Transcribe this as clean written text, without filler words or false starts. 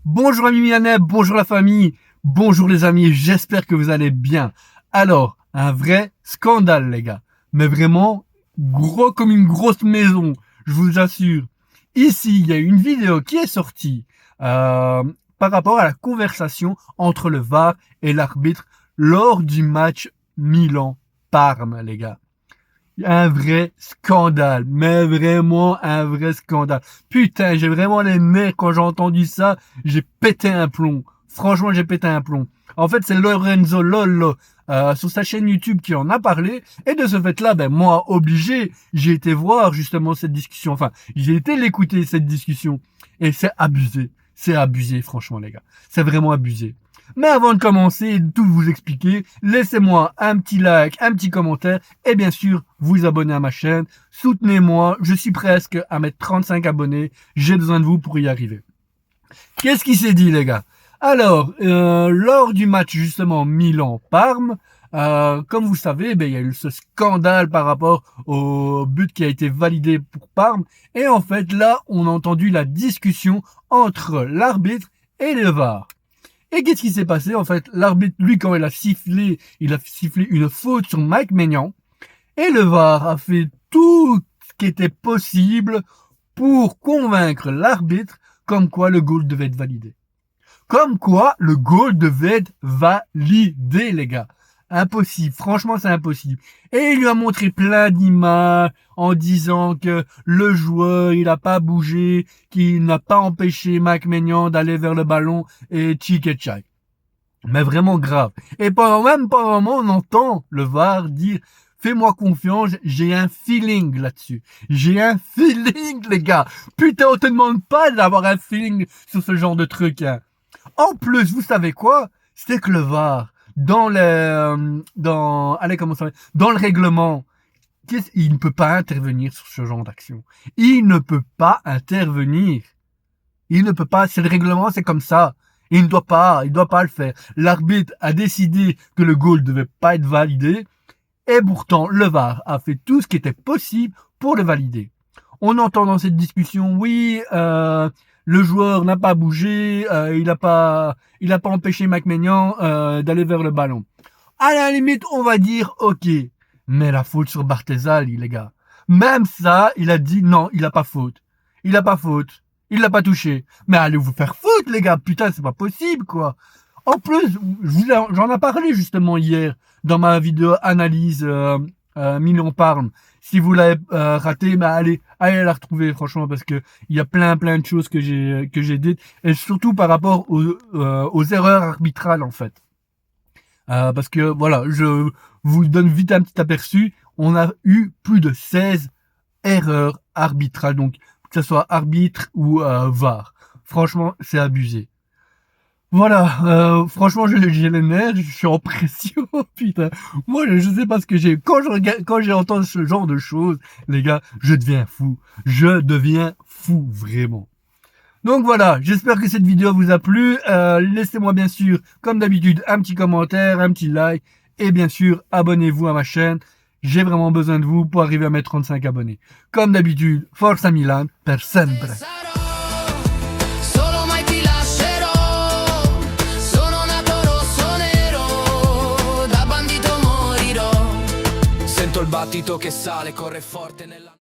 Bonjour amis milanais, bonjour la famille, bonjour les amis, j'espère que vous allez bien. Alors, un vrai scandale les gars, mais vraiment gros comme une grosse maison, je vous assure. Ici, il y a une vidéo qui est sortie par rapport à la conversation entre le VAR et l'arbitre lors du match Milan-Parme les gars. Un vrai scandale, mais vraiment un vrai scandale. Putain, j'ai vraiment les nerfs quand j'ai entendu ça, j'ai pété un plomb. Franchement, j'ai pété un plomb. En fait, c'est Lorenzo Lollo sur sa chaîne YouTube qui en a parlé. Et de ce fait-là, ben moi, obligé, j'ai été voir justement cette discussion. Enfin, j'ai été l'écouter cette discussion. Et c'est abusé. C'est abusé, franchement, les gars. C'est vraiment abusé. Mais avant de commencer et de tout vous expliquer, laissez-moi un petit like, un petit commentaire et bien sûr, vous abonner à ma chaîne. Soutenez-moi, je suis presque à mettre 35 abonnés. J'ai besoin de vous pour y arriver. Qu'est-ce qui s'est dit, les gars? Alors, lors du match justement Milan-Parme, comme vous savez, ben, il y a eu ce scandale par rapport au but qui a été validé pour Parme. Et en fait, là, on a entendu la discussion entre l'arbitre et le VAR. Et qu'est-ce qui s'est passé? En fait, l'arbitre, lui, quand il a sifflé une faute sur Mike Maignan. Et le VAR a fait tout ce qui était possible pour convaincre l'arbitre comme quoi le goal devait être validé. Comme quoi le goal devait être validé, les gars. Impossible, franchement c'est impossible. Et il lui a montré plein d'images en disant que le joueur il n'a pas bougé, qu'il n'a pas empêché Mike Maignan d'aller vers le ballon et tchic et tchac. Mais vraiment grave. Et pendant un moment on entend le VAR dire fais-moi confiance, j'ai un feeling là-dessus. J'ai un feeling les gars. Putain on te demande pas d'avoir un feeling sur ce genre de truc hein. En plus, vous savez quoi? C'est que le VAR, dans le règlement, il ne peut pas intervenir sur ce genre d'action. Il ne peut pas intervenir. Il ne peut pas, c'est le règlement, c'est comme ça. Il doit pas le faire. L'arbitre a décidé que le goal ne devait pas être validé, et pourtant, le VAR a fait tout ce qui était possible pour le valider. On entend dans cette discussion, oui, le joueur n'a pas bougé, il n'a pas empêché Mike Maignan d'aller vers le ballon. À la limite, on va dire ok, mais la faute sur Barthez-Alli, les gars. Même ça, il a dit non, il a pas faute. Il a pas faute. Il l'a pas touché. Mais allez vous faire foutre, les gars. Putain, c'est pas possible, quoi. En plus, j'en ai parlé justement hier dans ma vidéo analyse Milan-Parme. Si vous l'avez raté, bah allez la retrouver franchement parce que il y a plein de choses que j'ai dites et surtout par rapport aux erreurs arbitrales en fait. Parce que voilà, je vous donne vite un petit aperçu. On a eu plus de 16 erreurs arbitrales, donc que ce soit arbitre ou VAR. Franchement, c'est abusé. Voilà, franchement, j'ai les nerfs, je suis en pression, putain. Moi, je sais pas ce que j'ai. Quand j'entends ce genre de choses, les gars, je deviens fou. Je deviens fou, vraiment. Donc voilà, j'espère que cette vidéo vous a plu. Laissez-moi bien sûr, comme d'habitude, un petit commentaire, un petit like. Et bien sûr, abonnez-vous à ma chaîne. J'ai vraiment besoin de vous pour arriver à mes 35 abonnés. Comme d'habitude, Forza Milan, per sempre. Il battito che sale, corre forte nella